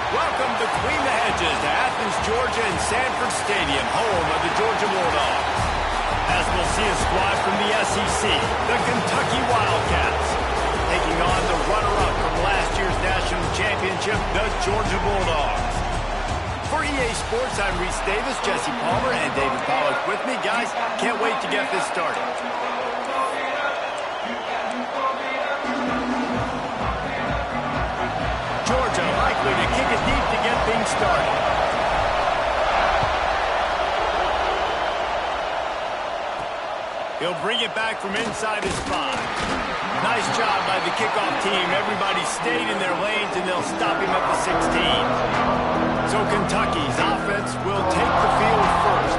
Welcome between the hedges to Athens, Georgia and Sanford Stadium, home of the Georgia Bulldogs. As we'll see a squad from the SEC, the Kentucky Wildcats, taking on the runner-up from last year's national championship, the Georgia Bulldogs. For EA Sports, I'm Reese Davis, Jesse Palmer, and David Pollack with me. Guys, can't wait to get this started. Georgia likely to kick it deep to get things started. He'll bring it back from inside his 5. Nice job by the kickoff team. Everybody stayed in their lanes, and they'll stop him at the 16. So Kentucky's offense will take the field first.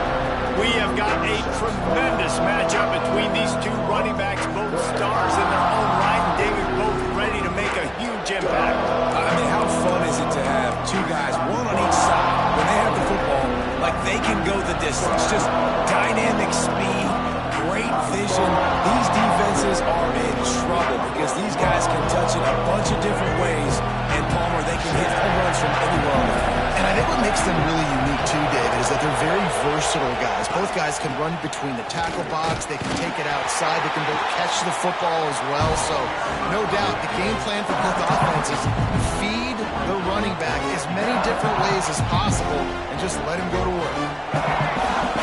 We have got a tremendous matchup between these two running backs, both stars in their own right, and David, both ready to make a huge impact. I mean, how fun is it to have two guys, one on each side, when they have the football, like they can go the distance. Just dynamic speed, great vision. These defenses are in trouble because these guys can touch it a bunch of different ways, and Palmer, they can hit home runs from anywhere on the field. And I think what makes them really unique too, David, is that they're very versatile guys. Both guys can run between the tackle box. They can take it outside. They can both catch the football as well. So, no doubt, the game plan for both offenses, feed the running back as many different ways as possible and just let him go to work.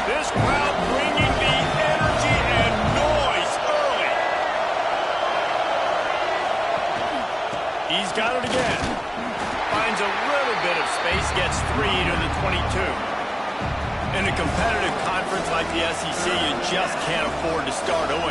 This crowd bringing the energy and noise early. He's got it again. Finds a little bit of space, gets 3 to the 22. In a competitive conference like the SEC, you just can't afford to start 0-1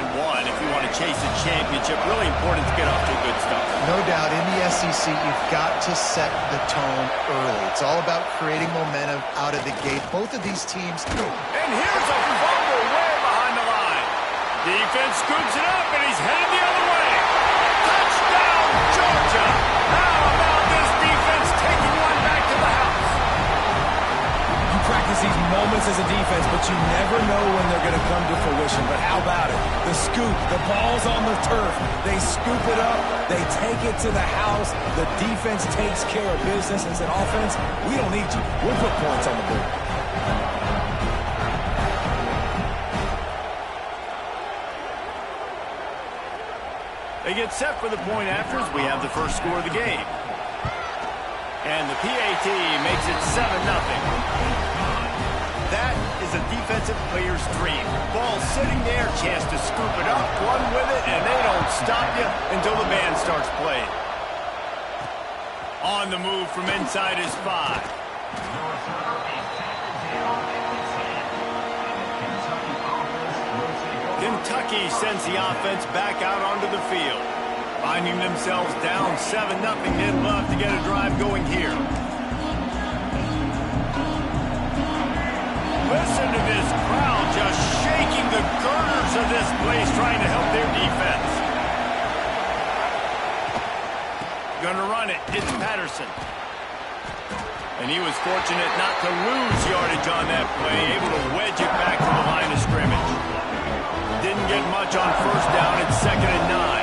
if you want to chase a championship. Really important to get off to a good start. No doubt, in the SEC, you've got to set the tone early. It's all about creating momentum out of the gate. Both of these teams... And here's a fumble way behind the line. Defense scoops it up, and he's headed the other way. Touchdown, Georgia! How about this defense taking one back to the house? You practice these moments as a defense, but you never know when they're going to come to fruition. But how about it? The scoop, the ball's on the turf. They scoop it up. They take it to the house. The defense takes care of business and said, offense, we don't need you. We'll put points on the board. They get set for the point after as we have the first score of the game. And the PAT makes it 7-0. That is a defensive player's dream. Ball sitting there, chance to scoop it up, run with it, and they don't stop you until the band starts playing. On the move from inside his 5. Kentucky sends the offense back out onto the field. Finding themselves down 7-0, they'd love to get a drive going here. Listen to this crowd just shaking the girders of this place, trying to help their defense. Gonna run it. It's Patterson. And he was fortunate not to lose yardage on that play, able to wedge it back to the line of scrimmage. Didn't get much on first down. It's 2nd and 9.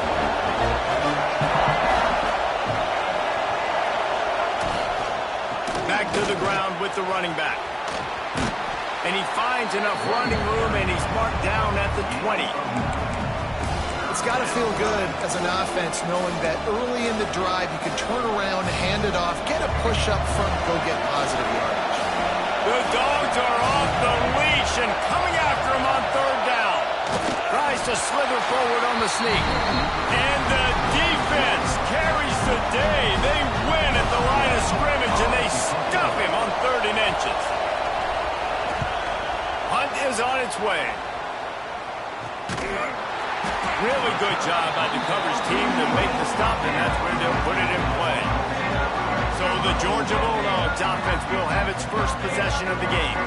Back to the ground with the running back. And he finds enough running room, and he's marked down at the 20. It's got to feel good as an offense knowing that early in the drive you can turn around, hand it off, get a push up front, go get positive yardage. The Dogs are off the leash and coming after him on 3rd down. Tries to slither forward on the sneak. And the defense carries the day. They win at the line of scrimmage, and they stuff him on 3rd and inches. Hunt is on its way. Really good job by the coverage team to make the stop, and that's where they'll put it in play. So the Georgia Bulldogs Pittsburgh's offense will have its first possession of the game.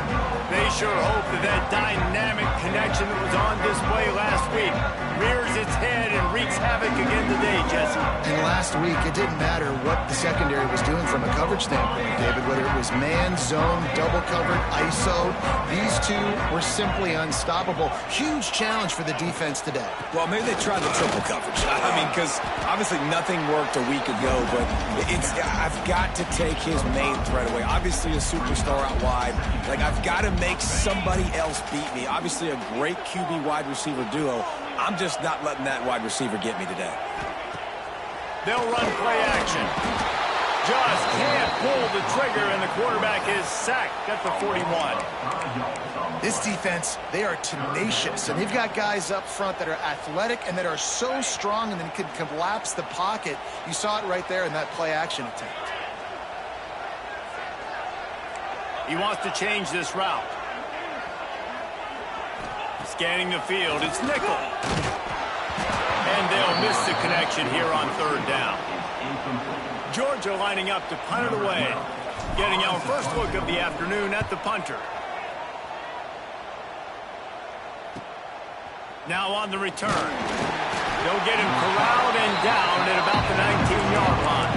They sure hope that that dynamic connection that was on display last week rears its head and wreaks havoc again today, Jesse. And last week, it didn't matter what the secondary was doing from a coverage standpoint, David, whether it was man, zone, double covered, ISO. These two were simply unstoppable. Huge challenge for the defense today. Well, maybe they tried the triple coverage. I mean, because obviously nothing worked a week ago, but I've got to take his main threat away. Obviously a superstar out wide. Like, I've got to make somebody else beat me. Obviously a great QB wide receiver duo. I'm just not letting that wide receiver get me today. They'll run play action. Just can't pull the trigger, and the quarterback is sacked at the 41. This defense, they are tenacious, and they've got guys up front that are athletic and that are so strong and then can collapse the pocket. You saw it right there in that play action attempt. He wants to change this route. Scanning the field, it's nickel. And they'll miss the connection here on third down. Georgia lining up to punt it away. Getting our first look of the afternoon at the punter. Now on the return. They'll get him corralled and down at about the 19-yard line.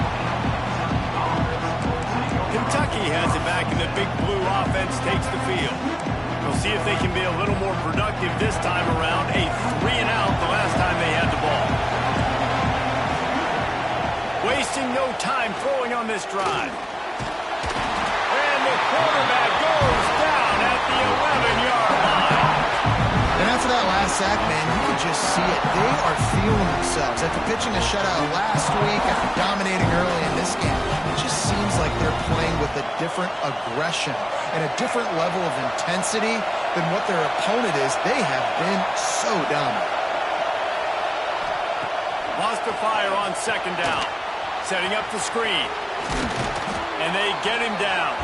Kentucky has it back, and the Big Blue offense takes the field. We'll see if they can be a little more productive this time around. A 3-and-out the last time they had the ball. Wasting no time throwing on this drive. And the quarterback goes down at the 11-yard line. And after that last sack, man, you can just see it. They are feeling themselves. After pitching a shutout last week, after dominating early in this game, it just seems like they're playing with a different aggression and a different level of intensity than what their opponent is. They have been so dominant. Wants to fire on second down. Setting up the screen. And they get him down.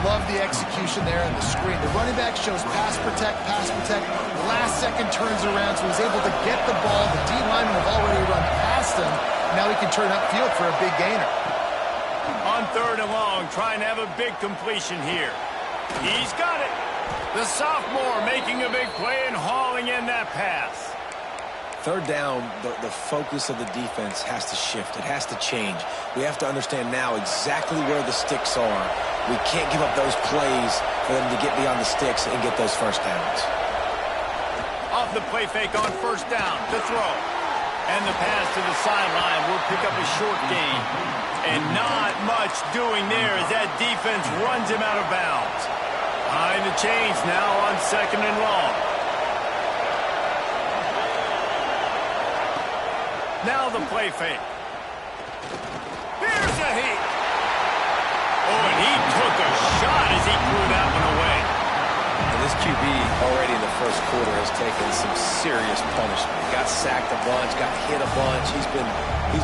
Love the execution there on the screen. The running back shows pass protect, pass protect. Last second turns around, so he's able to get the ball. The D linemen have already run past him. Now he can turn upfield for a big gainer. On third and long, trying to have a big completion here. He's got it. The sophomore making a big play and hauling in that pass. Third down, the focus of the defense has to shift. It has to change. We have to understand now exactly where the sticks are. We can't give up those plays for them to get beyond the sticks and get those first downs. Off the play fake on first down to throw. And the pass to the sideline will pick up a short gain. And not much doing there as that defense runs him out of bounds. Behind the chains now on second and long. Now the play fake. Here's a heat. Oh, and he took a shot as he threw that one away. And this QB already in the first quarter has taken some serious punishment. Got sacked a bunch, got hit a bunch. He's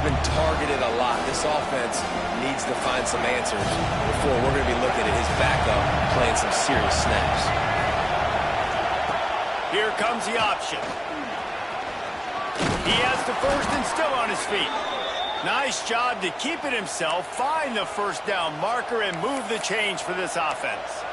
been targeted a lot. This offense needs to find some answers before we're going to be looking at his backup playing some serious snaps. Here comes the option. He has the first and still on his feet. Nice job to keep it himself, find the first down marker, and move the change for this offense.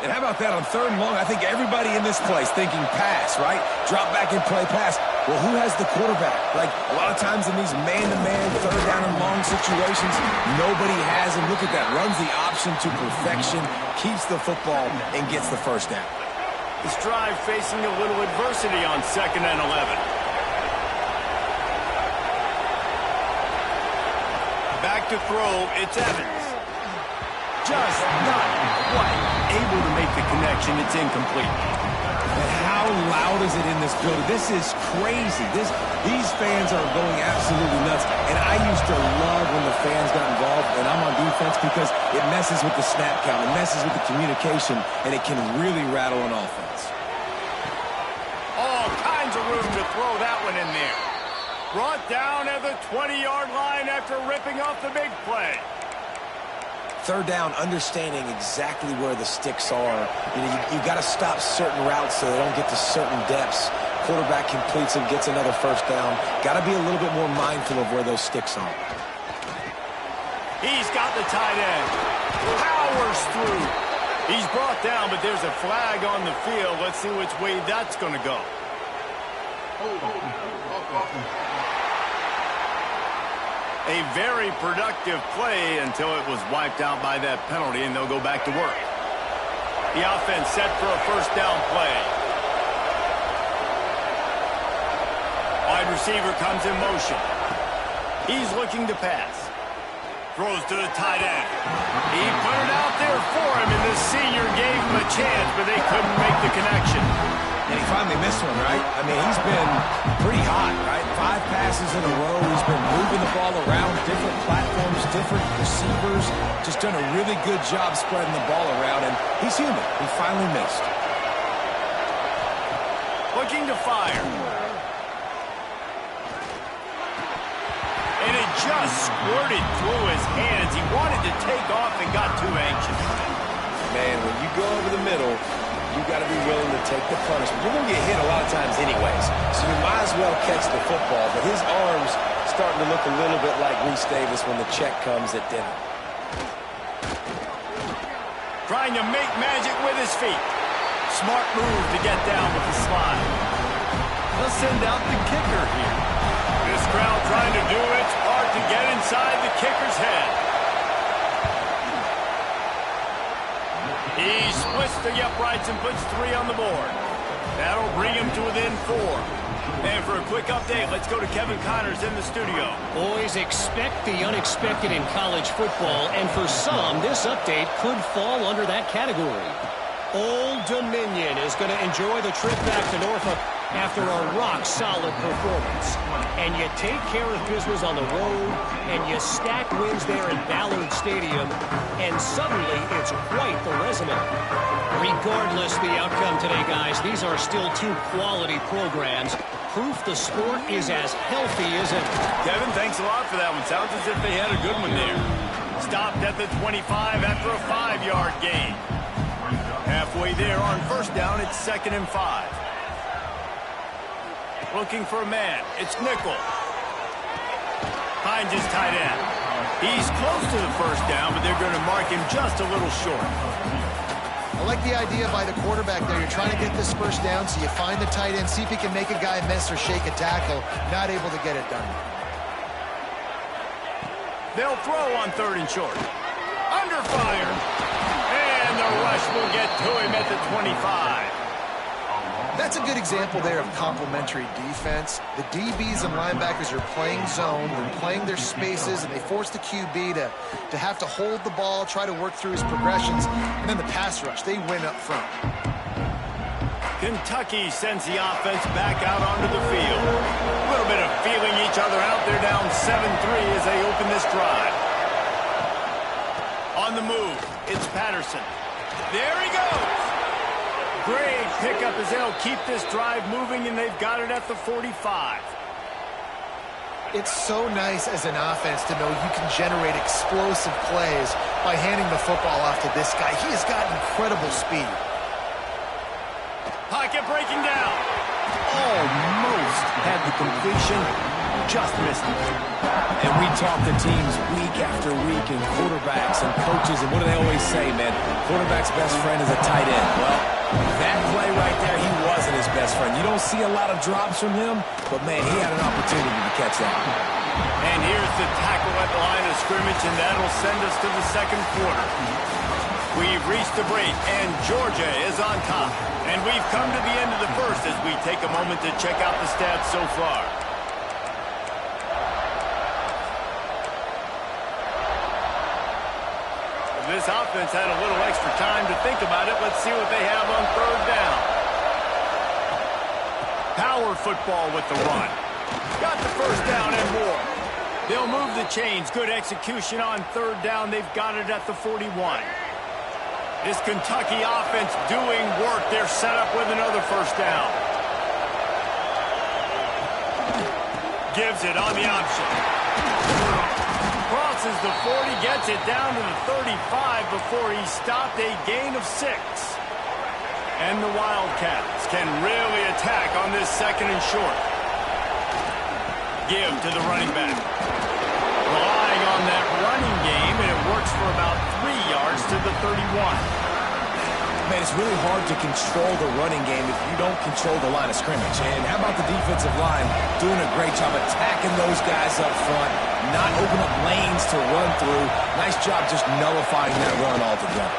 And how about that on third and long? I think everybody in this place thinking pass, right? Drop back and play pass. Well, who has the quarterback? Like, a lot of times in these man-to-man, third down and long situations, nobody has him. Look at that. Runs the option to perfection, keeps the football, and gets the first down. This drive facing a little adversity on second and 11. Back to throw, it's Evans. Just not quite able to make the connection. It's incomplete. And how loud is it in this building? This is crazy. These fans are going absolutely nuts. And I used to love when the fans got involved, and I'm on defense, because it messes with the snap count, it messes with the communication, and it can really rattle an offense. All kinds of room to throw that one in there. Brought down at the 20-yard line after ripping off the big play. Third down, understanding exactly where the sticks are. You got to stop certain routes so they don't get to certain depths. Quarterback completes and gets another first down. Got to be a little bit more mindful of where those sticks are. He's got the tight end. Powers through. He's brought down, but there's a flag on the field. Let's see which way that's going to go. A very productive play until it was wiped out by that penalty, and they'll go back to work. The offense set for a first down play. Wide receiver comes in motion. He's looking to pass. Throws to the tight end. He put it out there for him, and the senior gave him a chance, but they couldn't make the connection. And he finally missed one, right? I mean, he's been pretty hot, right? 5 passes in a row. He's been moving the ball around different platforms, different receivers. Just done a really good job spreading the ball around, and he's human. He finally missed. Looking to fire. And it just squirted through his hands. He wanted to take off and got too anxious. Man, when you go over the middle, you got to be willing to take the punishment. You're going to get hit a lot of times anyways, so you might as well catch the football. But his arms starting to look a little bit like Reese Davis when the check comes at dinner. Trying to make magic with his feet. Smart move to get down with the slide. They'll send out the kicker here. This crowd trying to do its part to get inside the kicker's head. He splits the uprights and puts 3 on the board. That'll bring him to within 4. And for a quick update, let's go to Kevin Connors in the studio. Boys, expect the unexpected in college football, and for some, this update could fall under that category. Old Dominion is going to enjoy the trip back to Norfolk after a rock-solid performance. And you take care of business on the road, and you stack wins there in Ballard Stadium, and suddenly it's quite the resume. Regardless the outcome today, guys, these are still 2 quality programs. Proof the sport is as healthy as ever. Kevin, thanks a lot for that one. Sounds as if they had a good one there. Stopped at the 25 after a 5-yard gain. Halfway there on first down, it's 2nd and 5. Looking for a man. It's Nickel. Finds his tight end. He's close to the first down, but they're going to mark him just a little short. I like the idea by the quarterback there. You're trying to get this first down, so you find the tight end, see if he can make a guy miss or shake a tackle. Not able to get it done. They'll throw on 3rd and short. Under fire. And the rush will get to him at the 25. That's a good example there of complementary defense. The DBs and linebackers are playing zone, they're playing their spaces, and they force the QB to have to hold the ball, try to work through his progressions, and then the pass rush, they win up front. Kentucky sends the offense back out onto the field. A little bit of feeling each other out. They're down 7-3 as they open this drive. On the move, it's Patterson. There he goes. Great pickup as they'll keep this drive moving, and they've got it at the 45. It's so nice as an offense to know you can generate explosive plays by handing the football off to this guy. He has got incredible speed. Pocket breaking down. Almost had the completion. Just missed it. And we talk to teams week after week, and quarterbacks and coaches, and what do they always say, man? Quarterback's best friend is a tight end. Well, that play right there, he wasn't his best friend. You don't see a lot of drops from him, but, man, he had an opportunity to catch that. And here's the tackle at the line of scrimmage, and that'll send us to the 2nd quarter. We've reached the break, and Georgia is on top. And we've come to the end of the first as we take a moment to check out the stats so far. This offense had a little extra time to think about it. Let's see what they have on 3rd down. Power football with the run. Got the first down and more. They'll move the chains. Good execution on 3rd down. They've got it at the 41. This Kentucky offense doing work. They're set up with another first down. Gives it on the option. Crosses the 40, gets it down to the 35 before he stopped, a gain of 6. And the Wildcats can really attack on this 2nd and short. Give to the running back. Relying on that running game, 1. Man, it's really hard to control the running game if you don't control the line of scrimmage. And how about the defensive line doing a great job attacking those guys up front, not open up lanes to run through. Nice job just nullifying that run altogether.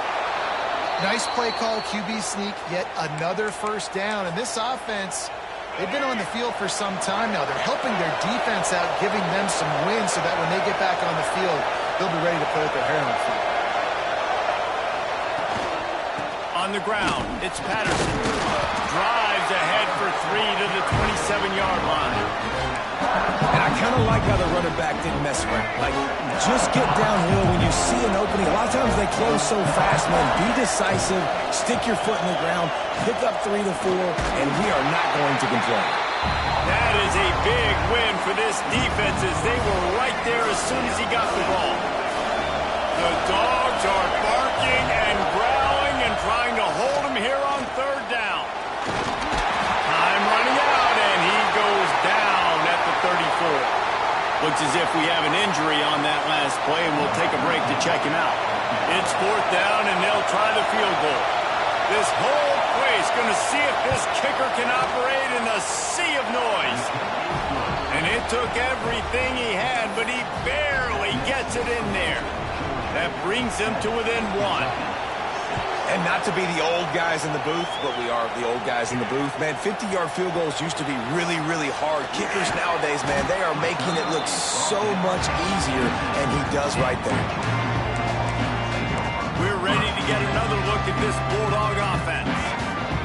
Nice play call, QB sneak, yet another first down. And this offense, they've been on the field for some time now. They're helping their defense out, giving them some wins so that when they get back on the field, they'll be ready to put their hair on the field. On the ground, it's Patterson. Drives ahead for 3 to the 27-yard line. And I kind of like how the running back didn't mess around. Like, just get downhill when you see an opening. A lot of times they close so fast, man. Be decisive, stick your foot in the ground, pick up 3 to 4, and we are not going to complain. That is a big win for this defense as they were right there as soon as he got the ball. The Dogs are barking and growling and trying to hold him here on third down. Time running out, and he goes down at the 34. Looks as if we have an injury on that last play, and we'll take a break to check him out. It's fourth down, and they'll try the field goal. This whole place going to see if this kicker can operate in a sea of noise. And it took everything he had, but he barely gets it in there. That brings him to within 1. And not to be the old guys in the booth, but we are the old guys in the booth. Man, 50-yard field goals used to be really, really hard. Kickers nowadays, man, they are making it look so much easier, and he does right there. We're ready to get another look at this Bulldog offense.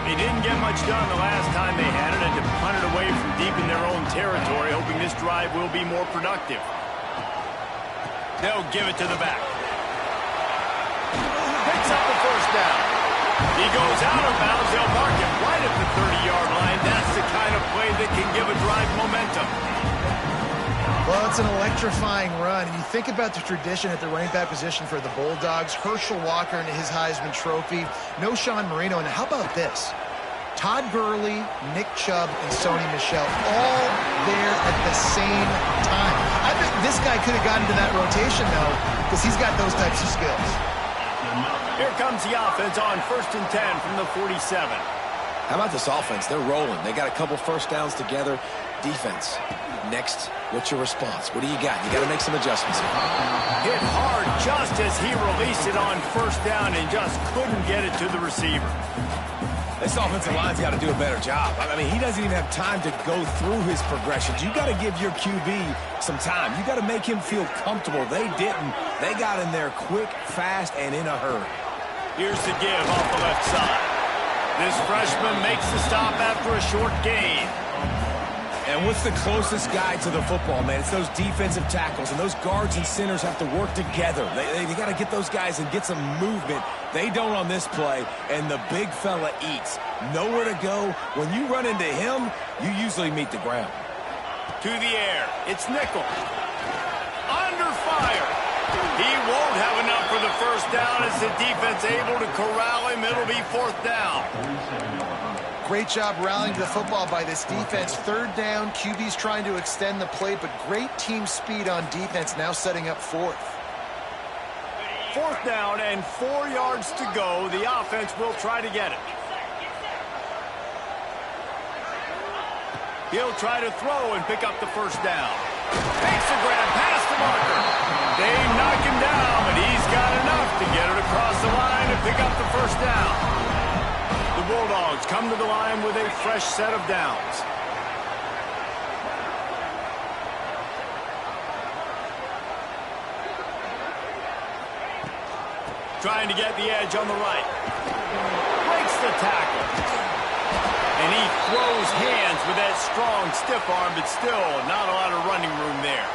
They didn't get much done the last time they had it, and to punt it away from deep in their own territory, hoping this drive will be more productive. They'll give it to the back. Picks up the first down. He goes out of bounds. They'll mark him right at the 30-yard line. That's the kind of play that can give a drive momentum. Well, it's an electrifying run. And you think about the tradition at the running back position for the Bulldogs. Herschel Walker and his Heisman Trophy. No Sean Marino. And how about this? Todd Gurley, Nick Chubb, and Sony Michel all there at the same time. I bet this guy could have gotten to that rotation, though, because he's got those types of skills. Here comes the offense on 1st and 10 from the 47. How about this offense? They're rolling. They got a couple first downs together. Defense. Next, what's your response? What do you got? You got to make some adjustments here. Hit hard just as he released it on first down and just couldn't get it to the receiver. This offensive line's got to do a better job. I mean, he doesn't even have time to go through his progressions. You got to give your QB some time. You got to make him feel comfortable. They didn't. They got in there quick, fast, and in a hurry. Here's the give off the left side. This freshman makes the stop after a short gain. And what's the closest guy to the football, man? It's those defensive tackles, and those guards and centers have to work together. They got to get those guys and get some movement. They don't on this play, and the big fella eats. Nowhere to go. When you run into him, you usually meet the ground. To the air. It's Nickel. Under fire. He won't have enough for the first down as the defense able to corral him. It'll be fourth down. Great job rallying to the football by this defense. Third down, QB's trying to extend the play, but great team speed on defense, now setting up fourth. Fourth down and 4 yards to go. The offense will try to get it. He'll try to throw and pick up the first down. Takes a grab past the marker. They knock him down, but he's got enough to get it across the line and pick up the first down. The Bulldogs come to the line with a fresh set of downs. Trying to get the edge on the right. Breaks the tackle. And he throws hands with that strong, stiff arm, but still not a lot of running room there.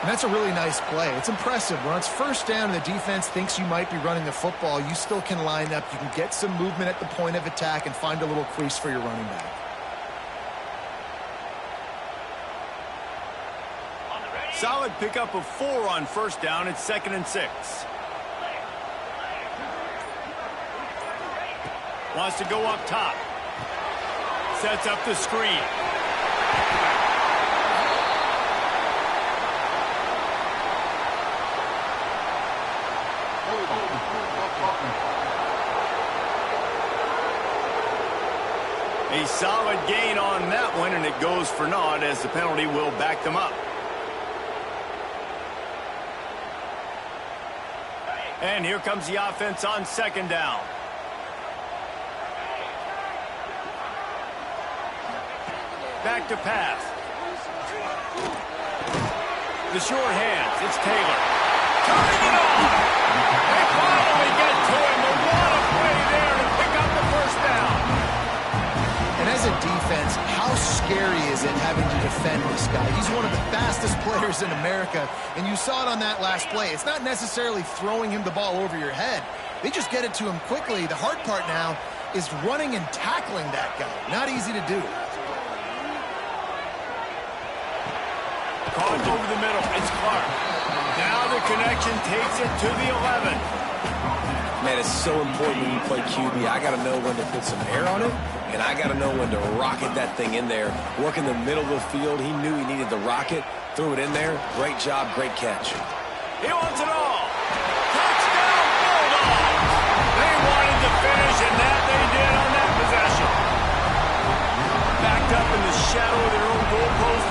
And that's a really nice play. It's impressive. When it's first down and the defense thinks you might be running the football, you still can line up. You can get some movement at the point of attack and find a little crease for your running back. Solid pickup of 4 on first down. It's 2nd and 6. Wants to go up top. Sets up the screen. A solid gain on that one, and it goes for naught as the penalty will back them up. And here comes the offense on second down. Back to pass. The short hands. It's Taylor. Turning it on. They finally get to him. And what a play there to pick up the first down. And as a defense, how scary is it having to defend this guy? He's one of the fastest players in America, and you saw it on that last play. It's not necessarily throwing him the ball over your head. They just get it to him quickly. The hard part now is running and tackling that guy. Not easy to do. Caught over the middle. It's Clark. Now the connection takes it to the 11. Man, it's so important when you play QB. I got to know when to put some air on it, and I got to know when to rocket that thing in there. Work in the middle of the field. He knew he needed the rocket. Threw it in there. Great job, great catch. He wants it all. Touchdown, Bulldogs. They wanted to finish, and that they did on that possession. Backed up in the shadow of their own goalpost.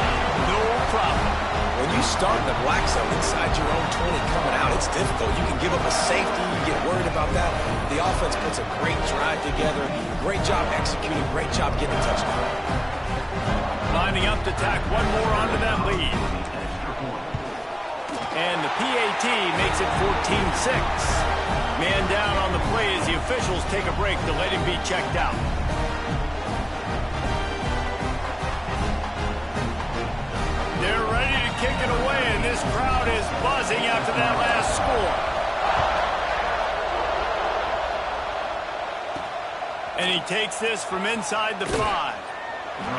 No problem. When you start in the black zone inside your own 20 coming out, it's difficult. You can give up a safety. You get worried about that. The offense puts a great drive together. Great job executing. Great job getting a touchdown. Lining up to tack one more onto that lead. And the PAT makes it 14-6. Man down on the play as the officials take a break to let him be checked out. They're ready to kick it away, and this crowd is buzzing after that last score. And he takes this from inside the 5.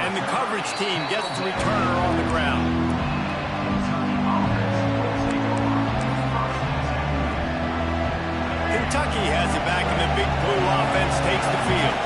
And the coverage team gets the returner on the ground. Kentucky has it back, and the big blue offense takes the field.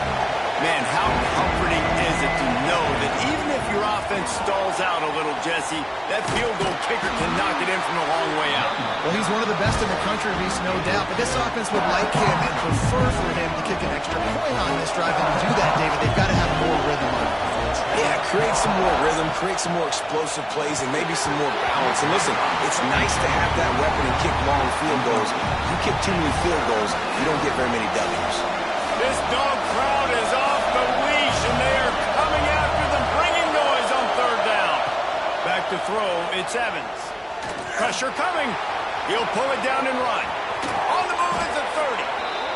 Man, how comforting is it to know that even if your offense stalls out a little, Jesse, that field goal kicker can knock it in from a long way out. Well, he's one of the best in the country, Reese, no doubt. But this offense would like him and prefer for him to kick an extra point on this drive. And to do that, David, they've got to have more rhythm on offense. Yeah, create some more rhythm, create some more explosive plays, and maybe some more balance. And listen, it's nice to have that weapon and kick long field goals. You kick too many field goals, you don't get very many W's. This dog crowd is off the leash, and they are coming after them, bringing noise on third down. Back to throw, it's Evans. Pressure coming. He'll pull it down and run. On the move is a 30.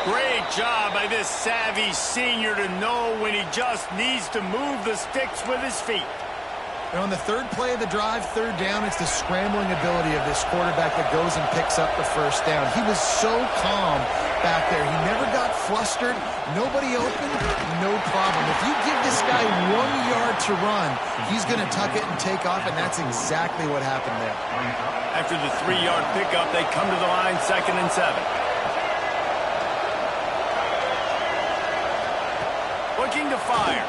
Great job by this savvy senior to know when he just needs to move the sticks with his feet. And on the third play of the drive, third down, it's the scrambling ability of this quarterback that goes and picks up the first down. He was so calm back there. He never got flustered. Nobody open, no problem. If you give this guy 1 yard to run, he's going to tuck it and take off, and that's exactly what happened there. After the 3-yard pickup, they come to the line, 2nd and 7. Looking to fire.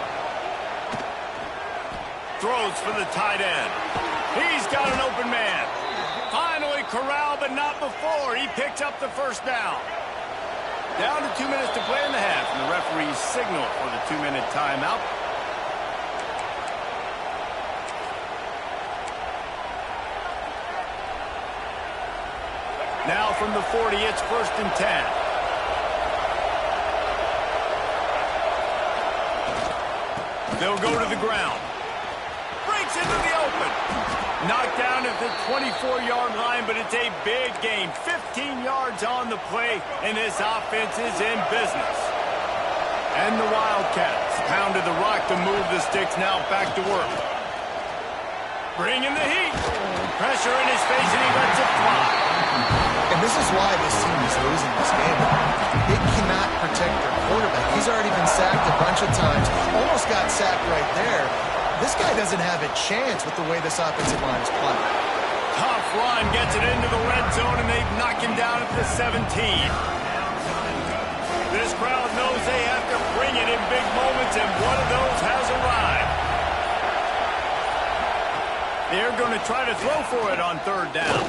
Throws for the tight end. He's got an open man. Finally corralled, but not before. He picks up the first down. Down to 2 minutes to play in the half, and the referee's signal for the 2-minute timeout. Now from the 40, it's 1st and 10. They'll go to the ground. Breaks into the open. Knocked down at the 24-yard line, but it's a big gain. 15 yards on the play, and this offense is in business. And the Wildcats pounded the rock to move the sticks, now back to work. Bringing the heat. Pressure in his face, and he lets it fly. And this is why this team is losing this game. They cannot protect their quarterback. He's already been sacked a bunch of times. Almost got sacked right there. This guy doesn't have a chance with the way this offensive line is playing. Tough run gets it into the red zone, and they knock him down at the 17. This crowd knows they have to bring it in big moments, and one of those has arrived. They're going to try to throw for it on third down.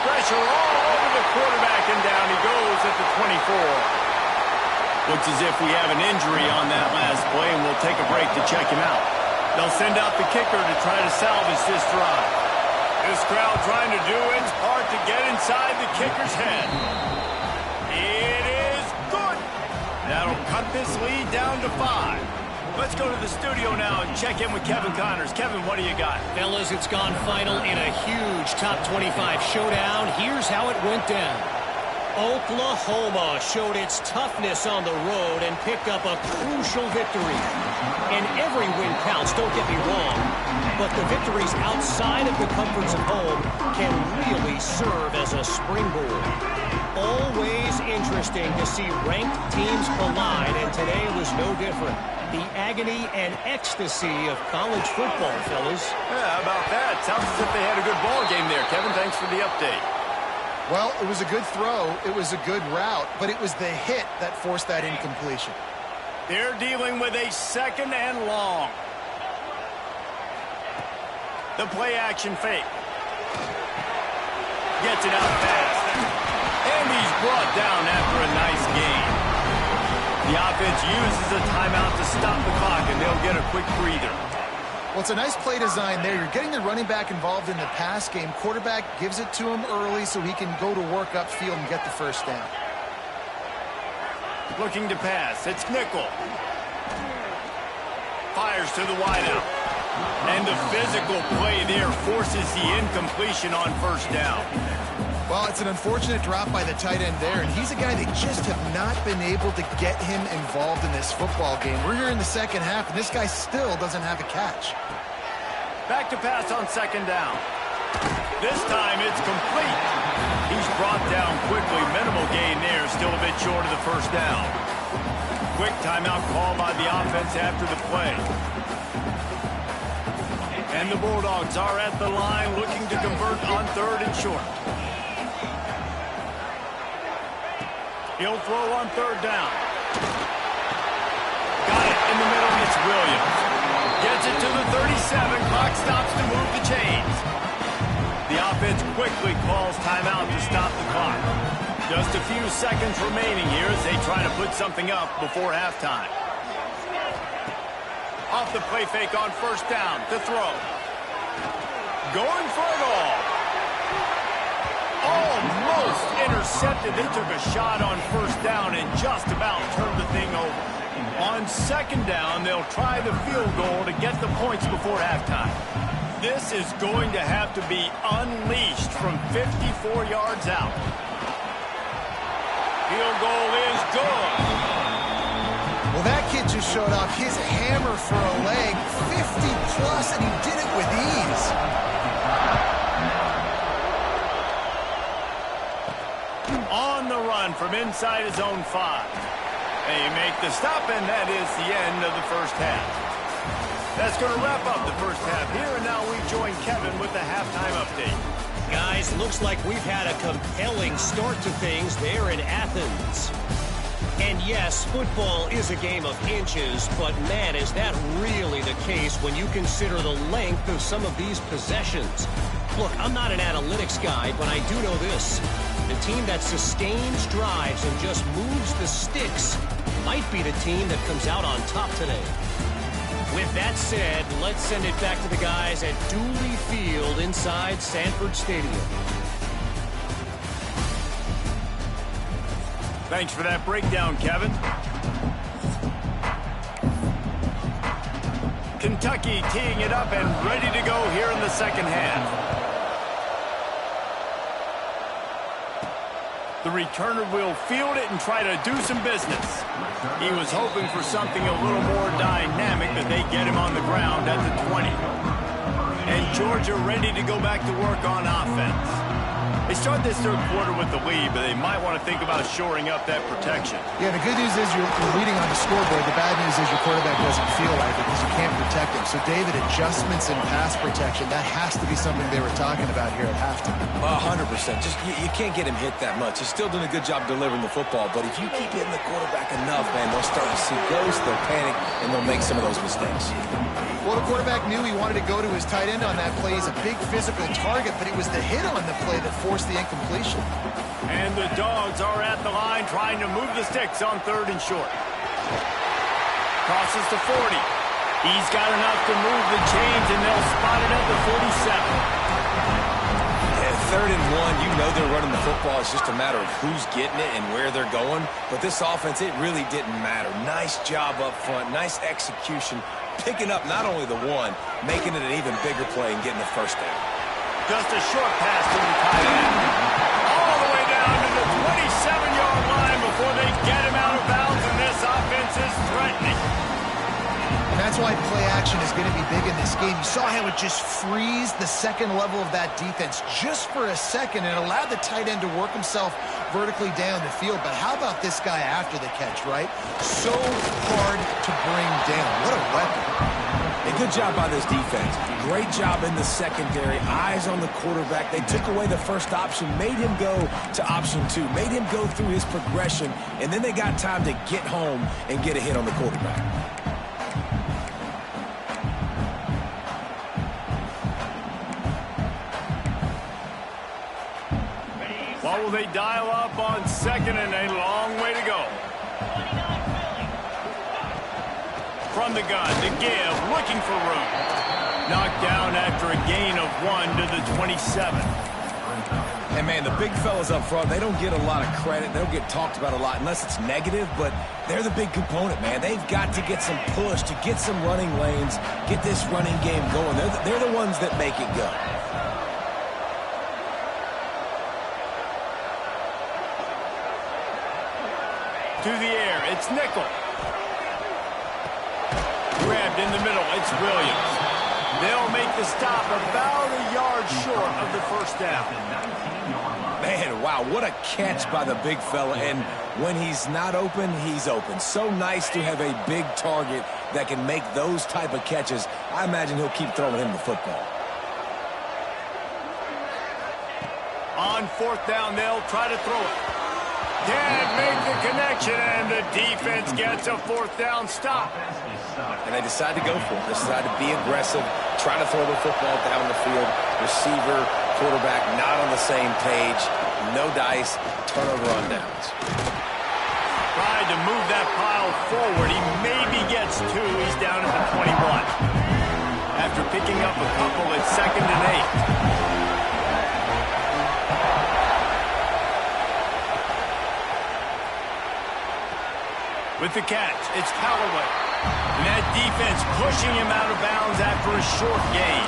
Pressure all over the quarterback, and down he goes at the 24. Looks as if we have an injury on that last play, and we'll take a break to check him out. They'll send out the kicker to try to salvage this drive. This crowd trying to do its part to get inside the kicker's head. It is good. That'll cut this lead down to 5. Let's go to the studio now and check in with Kevin Connors. Kevin, what do you got? Fellas, it's gone final in a huge top 25 showdown. Here's how it went down. Oklahoma showed its toughness on the road and picked up a crucial victory. And every win counts, don't get me wrong, but the victories outside of the comforts of home can really serve as a springboard. Always interesting to see ranked teams collide, and today was no different. The agony and ecstasy of college football, fellas. Yeah, how about that? Sounds as if they had a good ball game there. Kevin, thanks for the update. Well, it was a good throw. It was a good route, but it was the hit that forced that incompletion. They're dealing with a 2nd and long. The play action fake. Gets it out fast. And he's brought down after a nice gain. The offense uses a timeout to stop the clock, and they'll get a quick breather. Well, it's a nice play design there. You're getting the running back involved in the pass game. Quarterback gives it to him early so he can go to work upfield and get the first down. Looking to pass. It's nickel. Fires to the wideout. And the physical play there forces the incompletion on first down. Well, it's an unfortunate drop by the tight end there, and he's a guy they just have not been able to get him involved in this football game. We're here in the second half, and this guy still doesn't have a catch. Back to pass on 2nd down. This time it's complete. He's brought down quickly. Minimal gain there, still a bit short of the first down. Quick timeout call by the offense after the play. And the Bulldogs are at the line looking to convert on 3rd and short. He'll throw on 3rd down. Got it in the middle. It's Williams. Gets it to the 37. Clock stops to move the chains. The offense quickly calls timeout to stop the clock. Just a few seconds remaining here as they try to put something up before halftime. Off the play fake on 1st down to throw. Going for it all. Almost intercepted. They took a shot on 1st down and just about turned the thing over. On 2nd down, they'll try the field goal to get the points before halftime. This is going to have to be unleashed from 54 yards out. Field goal is good. Well, that kid just showed off his hammer for a leg, 50-plus, and he did it with ease. On the run from inside his own 5. They make the stop, and that is the end of the first half. That's going to wrap up the first half here, and now we join Kevin with the halftime update. Guys, looks like we've had a compelling start to things there in Athens. And yes, football is a game of inches, but man, is that really the case when you consider the length of some of these possessions. Look, I'm not an analytics guy, but I do know this. The team that sustains drives and just moves the sticks might be the team that comes out on top today. With that said, let's send it back to the guys at Dooley Field inside Sanford Stadium. Thanks for that breakdown, Kevin. Kentucky teeing it up and ready to go here in the second half. The returner will field it and try to do some business. He was hoping for something a little more dynamic, but they get him on the ground at the 20. And Georgia ready to go back to work on offense. They start this third quarter with the lead, but they might want to think about shoring up that protection. Yeah, the good news is you're leading on the scoreboard. The bad news is your quarterback doesn't feel like it because you can't protect him. So, David, adjustments in pass protection, that has to be something they were talking about here at halftime. 100%. 100%. Just you can't get him hit that much. He's still doing a good job delivering the football, but if you keep hitting the quarterback enough, man, they'll start to see ghosts, they'll panic, and they'll make some of those mistakes. Well, the quarterback knew he wanted to go to his tight end on that play. He's a big physical target, but it was the hit on the play that forced the incompletion. And the Dogs are at the line trying to move the sticks on 3rd and short. Crosses to 40. He's got enough to move the chains, and they'll spot it at the 47. Yeah, 3rd and 1, you know they're running the football. It's just a matter of who's getting it and where they're going. But this offense, it really didn't matter. Nice job up front, nice execution, picking up not only the one, making it an even bigger play and getting the first down. Just a short pass to the tight end. All the way down to the 27-yard line before they get him out of bounds, and this offense is threatening. And that's why play action is going to be big in this game. You saw how it just frees the second level of that defense just for a second and allowed the tight end to work himself vertically down the field. But how about this guy after the catch, right? So hard to bring down. What a weapon. A good job by this defense. Great job in the secondary. Eyes on the quarterback. They took away the first option, made him go to option 2, made him go through his progression, and then they got time to get home and get a hit on the quarterback. What will they dial up on 2nd and a long way to go? From the gun, to give, looking for room. Knocked down after a gain of 1 to the 27. And, man, the big fellas up front, they don't get a lot of credit. They don't get talked about a lot unless it's negative, but they're the big component, man. They've got to get some push, to get some running lanes, get this running game going. They're the ones that make it go. To the air, it's Nickel. Grabbed in the middle, it's Williams. They'll make the stop about a yard short of the first down. Man, wow, what a catch by the big fella. And when he's not open, he's open. So nice to have a big target that can make those type of catches. I imagine he'll keep throwing him the football. On 4th down, they'll try to throw it. Can't make the connection, and the defense gets a 4th down stop. And they decide to go for it. They decide to be aggressive, try to throw the football down the field. Receiver, quarterback not on the same page. No dice, turnover on downs. Tried to move that pile forward. He maybe gets 2. He's down at the 21. After picking up a couple at 2nd and 8. With the catch, it's Callaway. And that defense pushing him out of bounds after a short gain.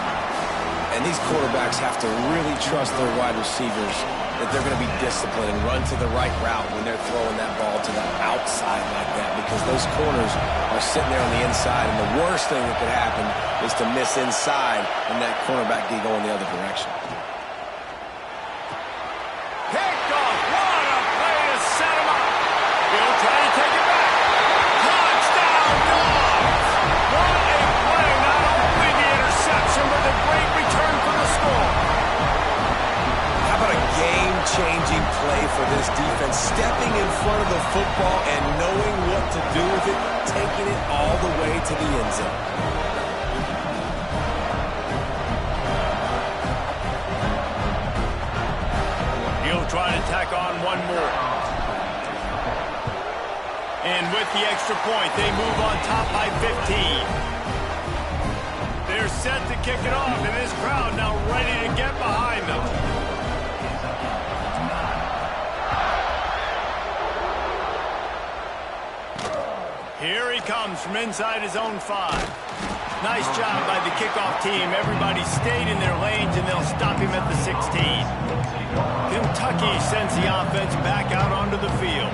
And these quarterbacks have to really trust their wide receivers that they're going to be disciplined and run to the right route when they're throwing that ball to the outside like that, because those corners are sitting there on the inside, and the worst thing that could happen is to miss inside and that cornerback be going the other direction. Picked off. What a play to set him up. He'll try to take it back. Touchdown, Dogs. What a play. Not only the interception, but the great return for the score. How about a game-changing play for this defense, stepping in front of the football and knowing what to do with it, taking it all the way to the end zone. He'll try to tack on one more. And with the extra point, they move on top by 15. They're set to kick it off, and this crowd now ready to get behind them. Here he comes from inside his own 5. Nice job by the kickoff team. Everybody stayed in their lanes, and they'll stop him at the 16. Kentucky sends the offense back out onto the field.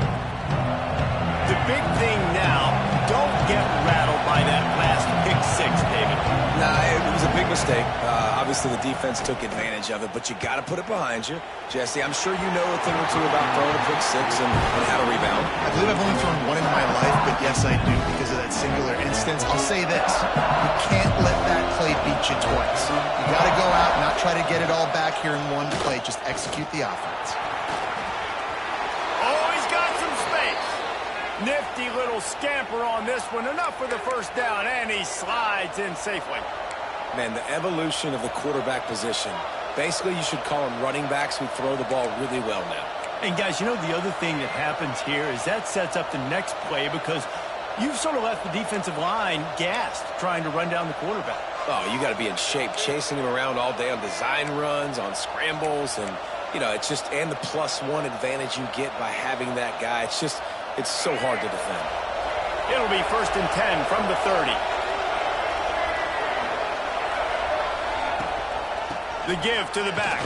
The big thing now, don't get rattled by that last pick 6, David. Nah, it was was a big mistake. Obviously, the defense took advantage of it, but you got to put it behind you. Jesse, I'm sure you know a thing or two about throwing a pick six and how to rebound. I believe I've only thrown one in my life, but yes, I do because of that singular instance. I'll say this. You can't let that play beat you twice. You got to go out and not try to get it all back here in one play. Just execute the offense. Oh, he's got some space. Nifty little scamper on this one. Enough for the first down, and he slides in safely. Man, the evolution of the quarterback position. Basically, you should call them running backs who throw the ball really well now. And, guys, you know the other thing that happens here is that sets up the next play because you've sort of left the defensive line gassed trying to run down the quarterback. Oh, you got to be in shape, chasing him around all day on design runs, on scrambles, and, you know, it's just, and the +1 advantage you get by having that guy. It's just, it's so hard to defend. It'll be 1st and 10 from the 30. The give to the back.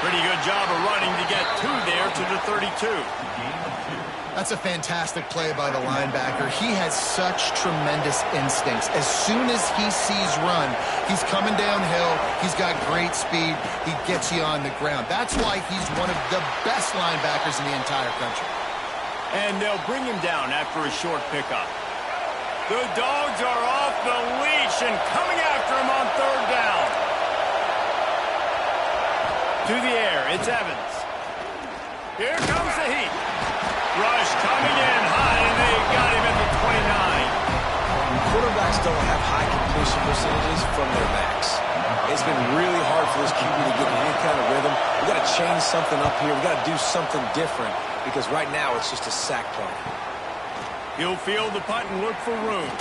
Pretty good job of running to get there to the 32. That's a fantastic play by the linebacker. He has such tremendous instincts. As soon as he sees run, he's coming downhill. He's got great speed. He gets you on the ground. That's why he's one of the best linebackers in the entire country. And they'll bring him down after a short pickup. The Dogs are off the leash and coming after him on 3rd down. To the air, it's Evans. Here comes the heat. Rush coming in high, and they got him at the 29. Quarterbacks don't have high completion percentages from their backs. It's been really hard for this QB to get in any kind of rhythm. We got to change something up here. We got to do something different because right now it's just a sack play. He'll field the punt and look for room.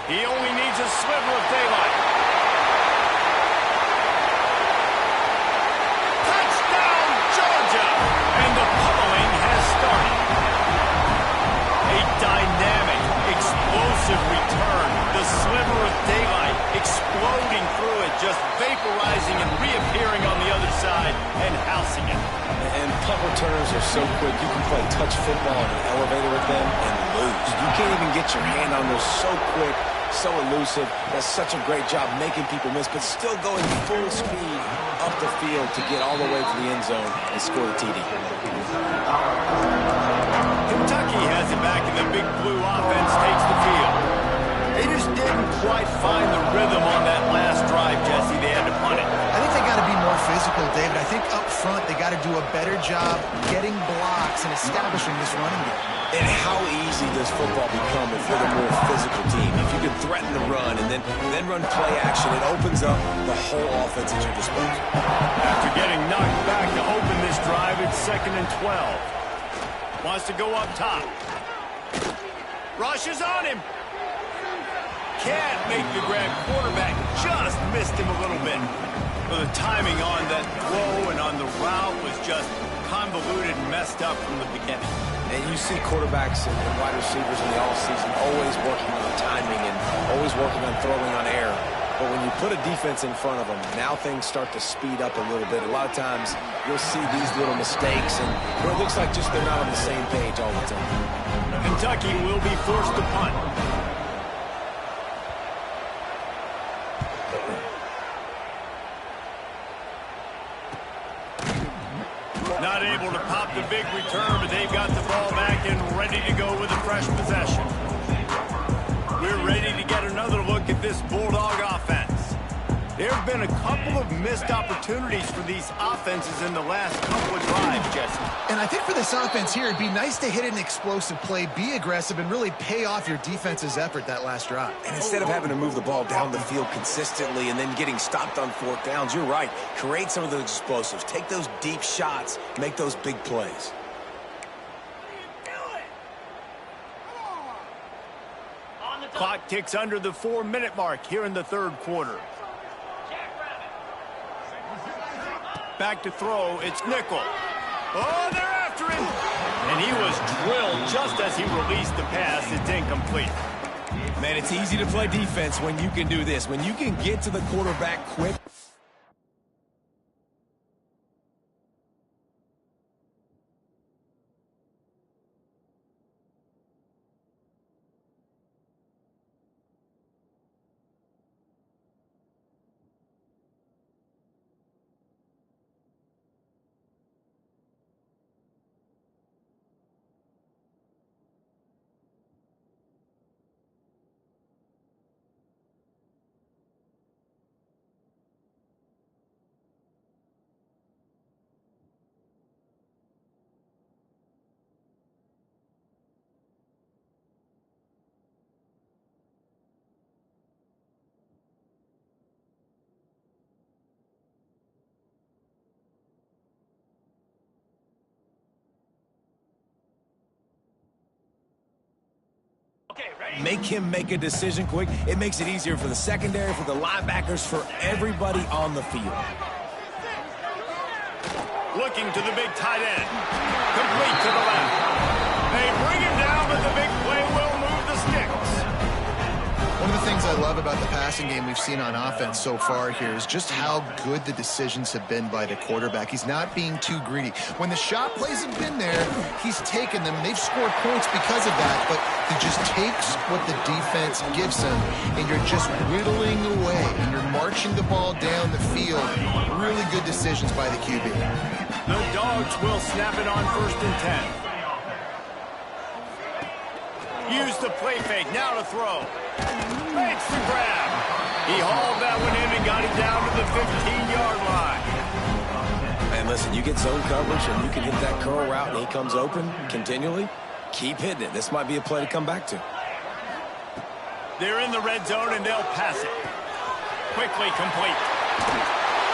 He only needs a sliver of daylight. Touchdown, Georgia! And the pummeling has started. A dynamic, explosive return. The sliver of daylight exploding through it, just vaporizing and reappearing on the other side and housing it. And punt returners are so quick. You can play touch football in an elevator with them and lose. You can't even get your hand on those so quick, so elusive. That's such a great job making people miss, but still going full speed up the field to get all the way to the end zone and score the TD. Kentucky has it back, and the Big Blue offense takes the field. They just didn't quite find the rhythm on that last drive, Jesse. They had to punt it. I think they got to be more physical, David. I think up front they got to do a better job getting blocks and establishing this running game. And how easy does football become if you're the more physical team? If you can threaten the run and then run play action, it opens up the whole offense at your disposal. After getting knocked back to open this drive, it's 2nd and 12. Wants to go up top. Rushes on him. Can't make the grab. Quarterback just missed him a little bit. Well, the timing on that throw and on the route was just convoluted and messed up from the beginning. And you see quarterbacks and wide receivers in the offseason always working on timing and always working on throwing on air. But when you put a defense in front of them, now things start to speed up a little bit. A lot of times you'll see these little mistakes and where it looks like just they're not on the same page all the time. Kentucky will be forced to punt. Not able to pop the big return, but they've got the ball back and ready to go with a fresh possession. We're ready to get another look at this Bulldog offense. There have been a couple of missed opportunities for these offenses in the last couple of drives, Jesse. And I think for this offense here, it'd be nice to hit an explosive play, be aggressive, and really pay off your defense's effort that last drive. And instead of having to move the ball down the field consistently and then getting stopped on 4th downs, you're right. Create some of those explosives. Take those deep shots. Make those big plays. Clock ticks under the 4-minute mark here in the 3rd quarter. Back to throw, it's Nickel. Oh, they're after him! And he was drilled just as he released the pass. It's incomplete. Man, it's easy to play defense when you can do this. When you can get to the quarterback quick. Make him make a decision quick. It makes it easier for the secondary, for the linebackers, for everybody on the field. Looking to the big tight end. Complete to the left. They bring him down, but the big play will move the sticks. One of the things I love about the passing game we've seen on offense so far here is just how good the decisions have been by the quarterback. He's not being too greedy. When the shot plays have been there, he's taken them. They've scored points because of that, but he just takes what the defense gives him, and you're just whittling away, and you're marching the ball down the field. Really good decisions by the QB. The Dogs will snap it on 1st and 10. Use the play fake, now to throw. Makes the grab. He hauled that one in and got it down to the 15-yard line. And listen, you get zone coverage and you can hit that curl route and he comes open continually. Keep hitting it. This might be a play to come back to. They're in the red zone and they'll pass it. Quickly complete.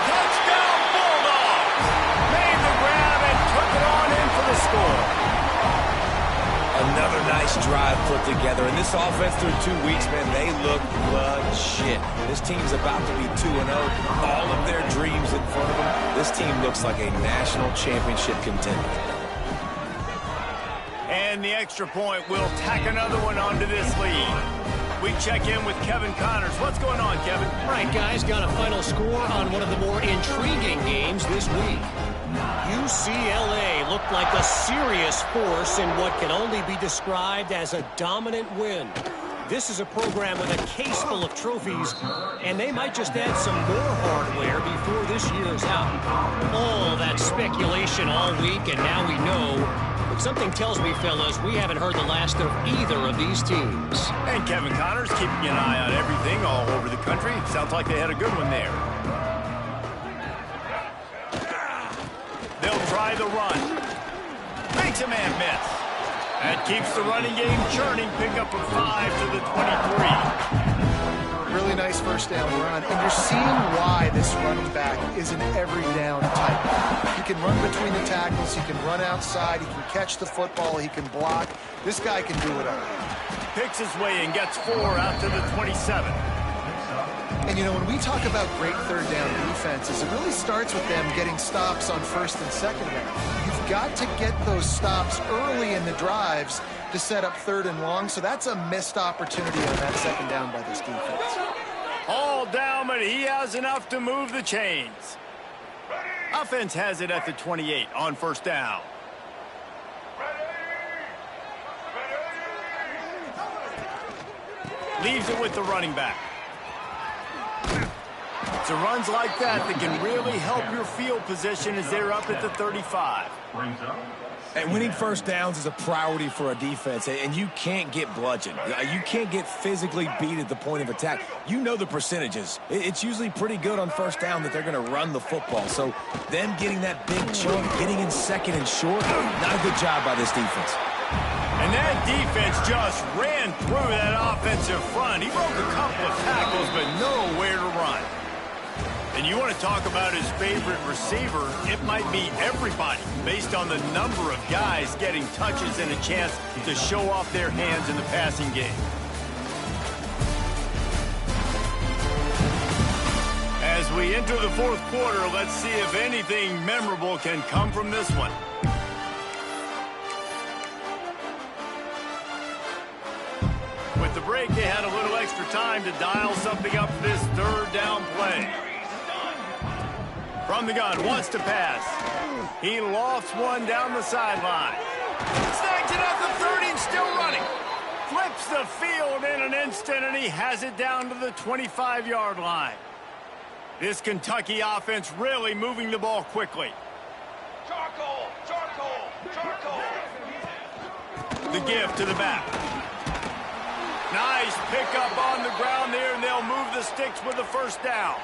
Touchdown Bulldogs! Made the grab and took it on in for the score. Another nice drive put together. And this offense through 2 weeks, man, they look legit. This team's about to be 2-0. All of their dreams in front of them. This team looks like a national championship contender. And the extra point will tack another one onto this lead. We check in with Kevin Connors. What's going on, Kevin? All right, guys, got a final score on one of the more intriguing games this week. UCLA looked like a serious force in what can only be described as a dominant win. This is a program with a case full of trophies, and they might just add some more hardware before this year's out. All that speculation all week, and now we know. But something tells me, fellas, we haven't heard the last of either of these teams. And Kevin Connors keeping an eye on everything all over the country. Sounds like they had a good one there. They'll try the run. Makes a man miss. That keeps the running game churning. Pick up a 5 to the 23. Really nice first down run. And you're seeing why this running back is an every down type. He can run between the tackles. He can run outside. He can catch the football. He can block. This guy can do it all. Picks his way and gets 4 out to the 27. And, you know, when we talk about great third down defenses, it really starts with them getting stops on 1st and 2nd down. You've got to get those stops early in the drives to set up 3rd and long, so that's a missed opportunity on that 2nd down by this defense. All down, but he has enough to move the chains. Offense has it at the 28 on 1st down. Leaves it with the running back. So runs like that can really help your field position as they're up at the 35. And winning first downs is a priority for a defense, and you can't get bludgeoned. You can't get physically beat at the point of attack. You know the percentages. It's usually pretty good on 1st down that they're going to run the football. So them getting that big chunk, getting in 2nd and short, not a good job by this defense. And that defense just ran through that offensive front. He broke a couple of tackles, but nowhere to run. And you want to talk about his favorite receiver, it might be everybody based on the number of guys getting touches and a chance to show off their hands in the passing game. As we enter the 4th quarter, let's see if anything memorable can come from this one. With the break, they had a little extra time to dial something up for this 3rd down play. From the gun, wants to pass. He lofts one down the sideline. Snags it at the 30 and still running. Flips the field in an instant, and he has it down to the 25-yard line. This Kentucky offense really moving the ball quickly. Charcoal, charcoal, charcoal. The give to the back. Nice pickup on the ground there, and they'll move the sticks with the 1st down.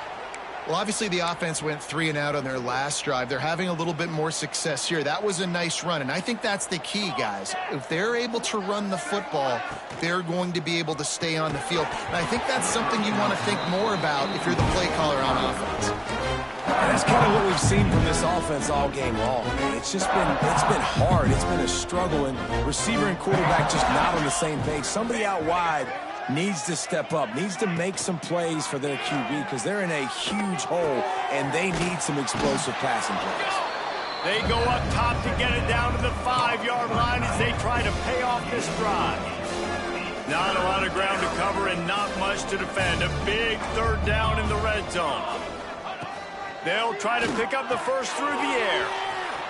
Well, obviously the offense went 3 and out on their last drive. They're having a little bit more success here. That was a nice run, and I think that's the key, guys. If they're able to run the football, they're going to be able to stay on the field. And I think that's something you want to think more about if you're the play caller on offense. And that's kind of what we've seen from this offense all game long. It's been hard. It's been a struggle, and receiver and quarterback just not on the same page. Somebody out wide needs to step up, needs to make some plays for their QB because they're in a huge hole, and they need some explosive passing plays. They go up top to get it down to the 5-yard line as they try to pay off this drive. Not a lot of ground to cover and not much to defend. A big third down in the red zone. They'll try to pick up the first through the air.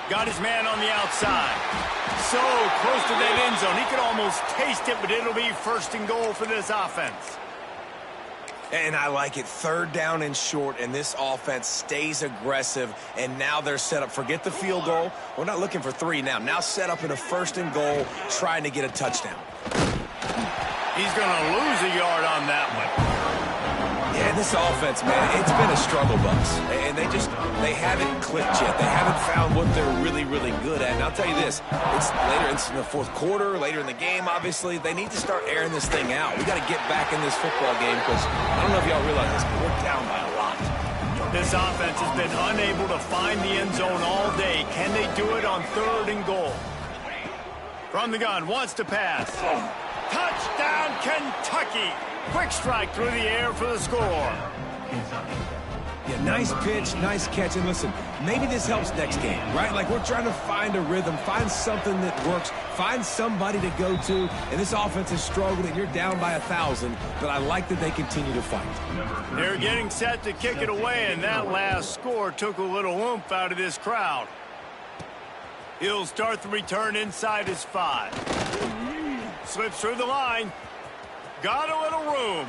Got his man on the outside. So close to that end zone. He could almost taste it, but it'll be first and goal for this offense. And I like it. Third down and short, and this offense stays aggressive, and now they're set up. Forget the field goal. We're not looking for 3 now. Now set up in a first and goal, trying to get a touchdown. He's going to lose a yard on that one. Yeah, this offense, man, it's been a struggle bus. And they haven't clicked yet. They haven't found what they're really, really good at. And I'll tell you this, it's in the fourth quarter, later in the game, obviously. They need to start airing this thing out. We got to get back in this football game because I don't know if y'all realize this, but we're down by a lot. This offense has been unable to find the end zone all day. Can they do it on third and goal? From the gun, wants to pass. Touchdown, Kentucky! Quick strike through the air for the score. Yeah, nice pitch, nice catch. And listen, maybe this helps next game, right? Like we're trying to find a rhythm, find something that works, find somebody to go to. And this offense has struggled, and you're down by 1,000. But I like that they continue to fight. They're getting set to kick it away, and that last score took a little oomph out of this crowd. He'll start the return inside his 5. Slips through the line. Got a little room.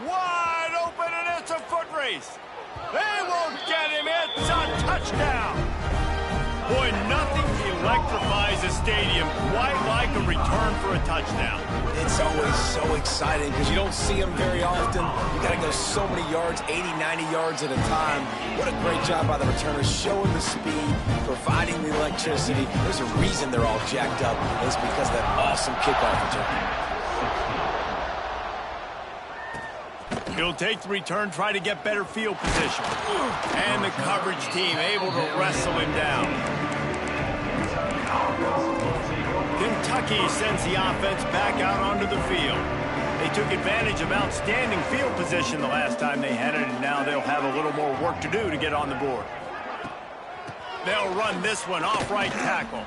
Wide open, and it's a foot race. They won't get him. It's a touchdown. Boy, nothing electrifies a stadium quite like a return for a touchdown. It's always so exciting because you don't see them very often. You got to go so many yards, 80, 90 yards at a time. What a great job by the returners, showing the speed, providing the electricity. There's a reason they're all jacked up. It's because of that awesome kickoff return. He'll take the return, try to get better field position. And the coverage team able to wrestle him down. Kentucky sends the offense back out onto the field. They took advantage of outstanding field position the last time they had it, and now they'll have a little more work to do to get on the board. They'll run this one off right tackle.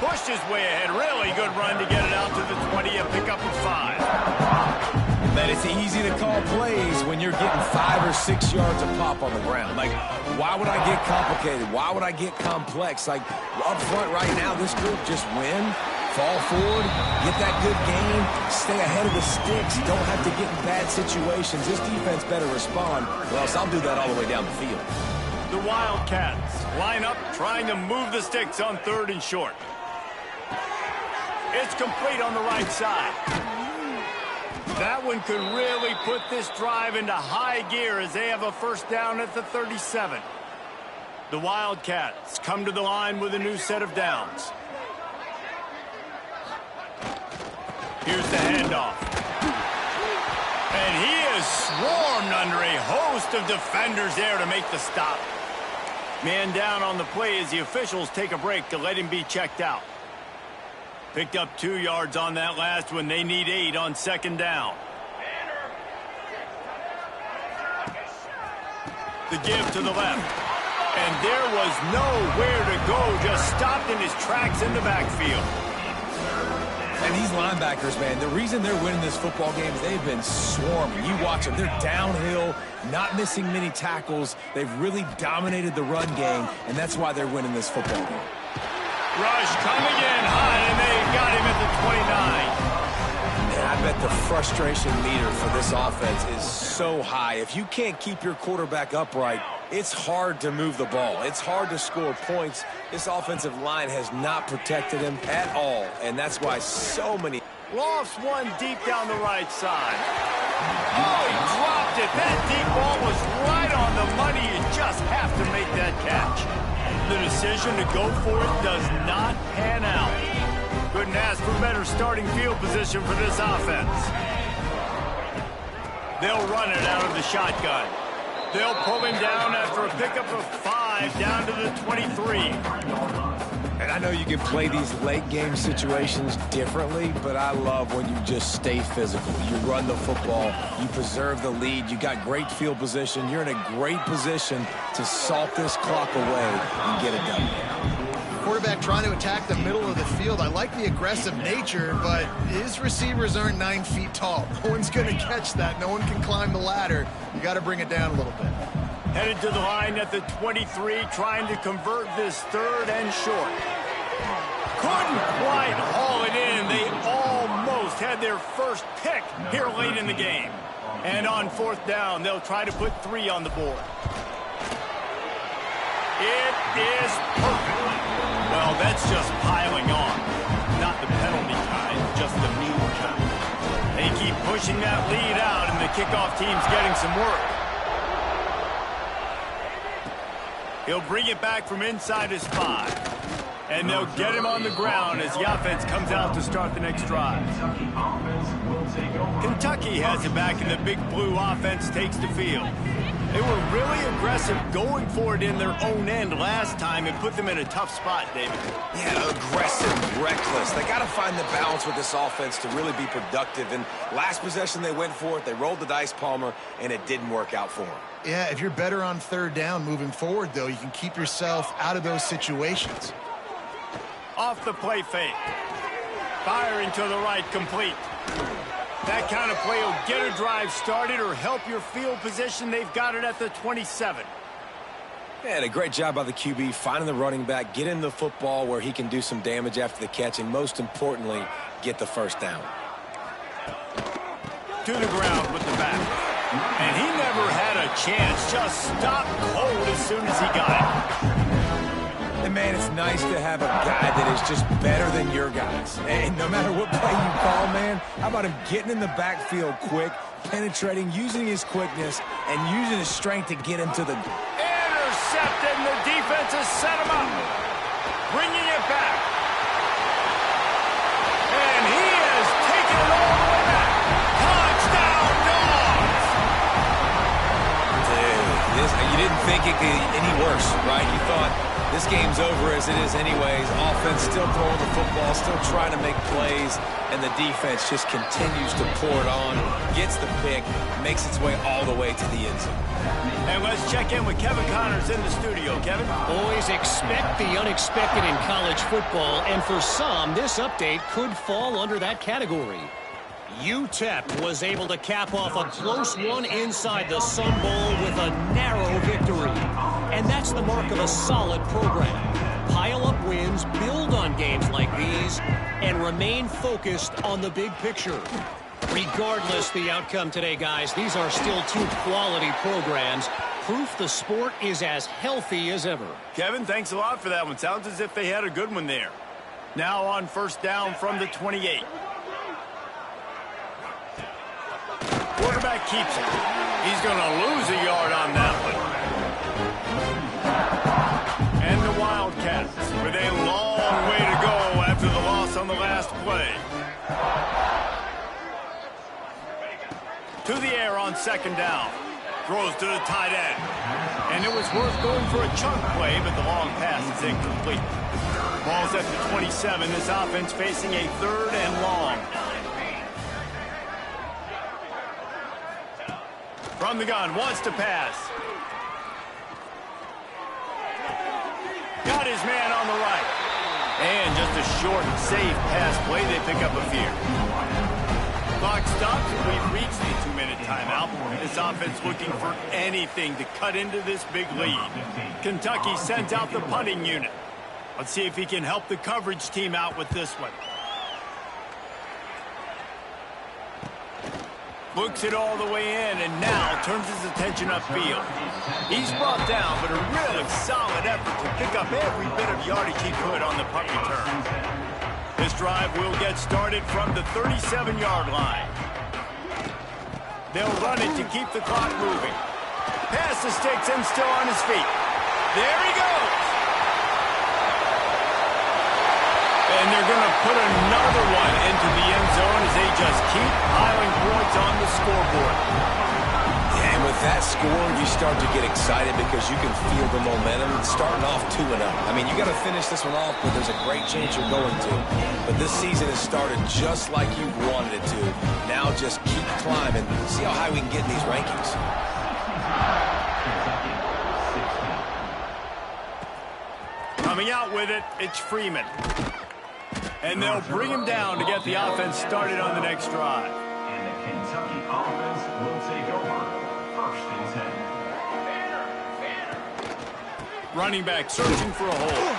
Pushed his way ahead. Really good run to get it out to the 20 and pick up a 5. Man, it's easy to call plays when you're getting 5 or 6 yards of pop on the ground. Like, why would I get complicated? Why would I get complex? Like, up front right now, this group just win, fall forward, get that good game, stay ahead of the sticks, don't have to get in bad situations. This defense better respond, or else I'll do that all the way down the field. The Wildcats line up, trying to move the sticks on third and short. It's complete on the right side. That one could really put this drive into high gear as they have a first down at the 37. The Wildcats come to the line with a new set of downs. Here's the handoff. And he is swarmed under a host of defenders there to make the stop. Man down on the play as the officials take a break to let him be checked out. Picked up 2 yards on that last one. They need 8 on second down. The give to the left. And there was nowhere to go. Just stopped in his tracks in the backfield. And these linebackers, man, the reason they're winning this football game is they've been swarming. You watch them. They're downhill, not missing many tackles. They've really dominated the run game, and that's why they're winning this football game. Rush coming in hot, and they got him at the 29. And I bet the frustration meter for this offense is so high. If you can't keep your quarterback upright, it's hard to move the ball. It's hard to score points. This offensive line has not protected him at all, and that's why so many... Lofts one deep down the right side. Oh, he dropped it. That deep ball was right on the money. You just have to make that catch. The decision to go for it does not pan out. Couldn't ask for better starting field position for this offense. They'll run it out of the shotgun. They'll pull him down after a pickup of 5 down to the 23. And I know you can play these late game situations differently, but I love when you just stay physical. You run the football, you preserve the lead, you got great field position, you're in a great position to salt this clock away and get it done. Quarterback trying to attack the middle of the field. I like the aggressive nature, but his receivers aren't 9 feet tall. No one's going to catch that. No one can climb the ladder. You got to bring it down a little bit. Headed to the line at the 23, trying to convert this 3rd and short. Couldn't quite haul it in. They almost had their first pick here late in the game. And on 4th down, they'll try to put 3 on the board. It is perfect. Well, that's just piling on. Not the penalty kind, just the mean kind. They keep pushing that lead out, and the kickoff team's getting some work. He'll bring it back from inside his 5. And they'll get him on the ground as the offense comes out to start the next drive. Kentucky has it back, and the Big Blue offense takes the field. They were really aggressive going for it in their own end last time and put them in a tough spot, David. Yeah, aggressive, reckless. They got to find the balance with this offense to really be productive. And last possession, they went for it. They rolled the dice, Palmer, and it didn't work out for them. Yeah, if you're better on 3rd down moving forward, though, you can keep yourself out of those situations. Off the play fake. Firing to the right, complete. That kind of play will get a drive started or help your field position. They've got it at the 27. Yeah, and a great job by the QB finding the running back, getting the football where he can do some damage after the catch, and most importantly, get the 1st down. To the ground with the back. And he never had a chance. Just stopped cold as soon as he got it. And, man, it's nice to have a guy that is just better than your guys. And no matter what play you call, man, how about him getting in the backfield quick, penetrating, using his quickness, and using his strength to get him to the... Intercepted, and the defense has set him up. Bringing it back. And he has taken it all the way back. Touchdown, Dogs! Dude, you didn't think it could get any worse, right? You thought... This game's over as it is anyways. Offense still throwing the football, still trying to make plays, and the defense just continues to pour it on, gets the pick, makes its way all the way to the end zone. And let's check in with Kevin Connors in the studio. Kevin? Always expect the unexpected in college football, and for some, this update could fall under that category. UTEP was able to cap off a close one inside the Sun Bowl with a narrow victory. And that's the mark of a solid program. Pile up wins, build on games like these, and remain focused on the big picture. Regardless the outcome today, guys, these are still 2 quality programs. Proof the sport is as healthy as ever. Kevin, thanks a lot for that one. Sounds as if they had a good one there. Now on 1st down from the 28. Quarterback keeps it. He's going to lose a yard on that one. And the Wildcats with a long way to go after the loss on the last play. To the air on 2nd down. Throws to the tight end. And it was worth going for a chunk play, but the long pass is incomplete. Ball's at the 27. This offense facing a 3rd and long. From the gun, wants to pass. Got his man on the right. And just a short, safe pass play. They pick up a few. Clock stops. We've reached the 2-minute timeout. This offense looking for anything to cut into this big lead. Kentucky sends out the punting unit. Let's see if he can help the coverage team out with this one. Looks it all the way in, and now turns his attention upfield. He's brought down, but a really solid effort to pick up every bit of yardage he could on the punt return. This drive will get started from the 37-yard line. They'll run it to keep the clock moving. Pass the sticks and still on his feet. There he goes. And they're going to put another one into the end zone as they just keep piling points on the scoreboard. Yeah, And with that score, you start to get excited because you can feel the momentum starting off 2-0. I mean, you got to finish this one off, but there's a great chance you're going to. But this season has started just like you wanted it to. Now just keep climbing. See how high we can get in these rankings. Coming out with it, it's Freeman. And they'll bring him down to get the offense started on the next drive. And the Kentucky offense will take over. 1st and 10. Running back searching for a hole.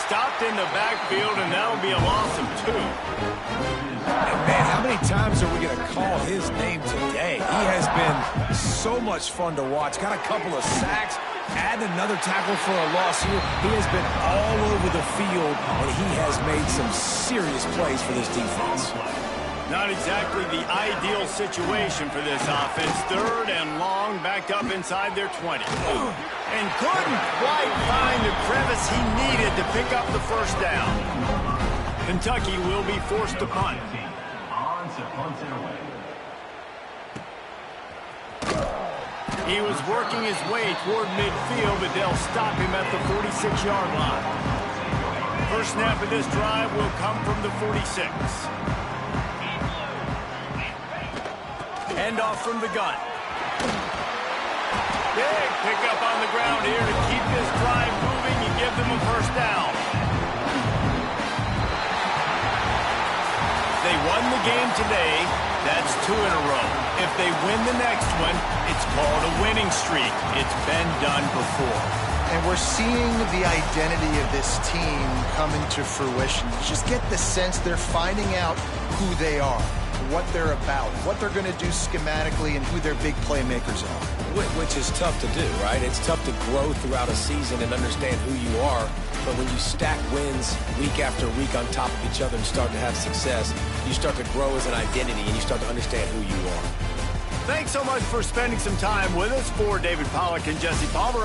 Stopped in the backfield, and that'll be a loss of 2. And man, how many times are we going to call his name today? He has been so much fun to watch. Got a couple of sacks. Add another tackle for a loss here. He has been all over the field, and he has made some serious plays for this defense. Not exactly the ideal situation for this offense. 3rd and long, backed up inside their 20. And couldn't quite find the crevice he needed to pick up the first down. Kentucky will be forced to punt. On to punt it away. He was working his way toward midfield, but they'll stop him at the 46-yard line. First snap of this drive will come from the 46. Hand off from the gun. Big pickup on the ground here to keep this drive moving and give them a first down. They won the game today. That's 2 in a row. If they win the next one, it's called a winning streak. It's been done before. And we're seeing the identity of this team come into fruition. You just get the sense they're finding out who they are, what they're about, what they're going to do schematically, and who their big playmakers are. Which is tough to do, right? It's tough to grow throughout a season and understand who you are. But when you stack wins week after week on top of each other and start to have success, you start to grow as an identity and you start to understand who you are. Thanks so much for spending some time with us. For David Pollack and Jesse Palmer,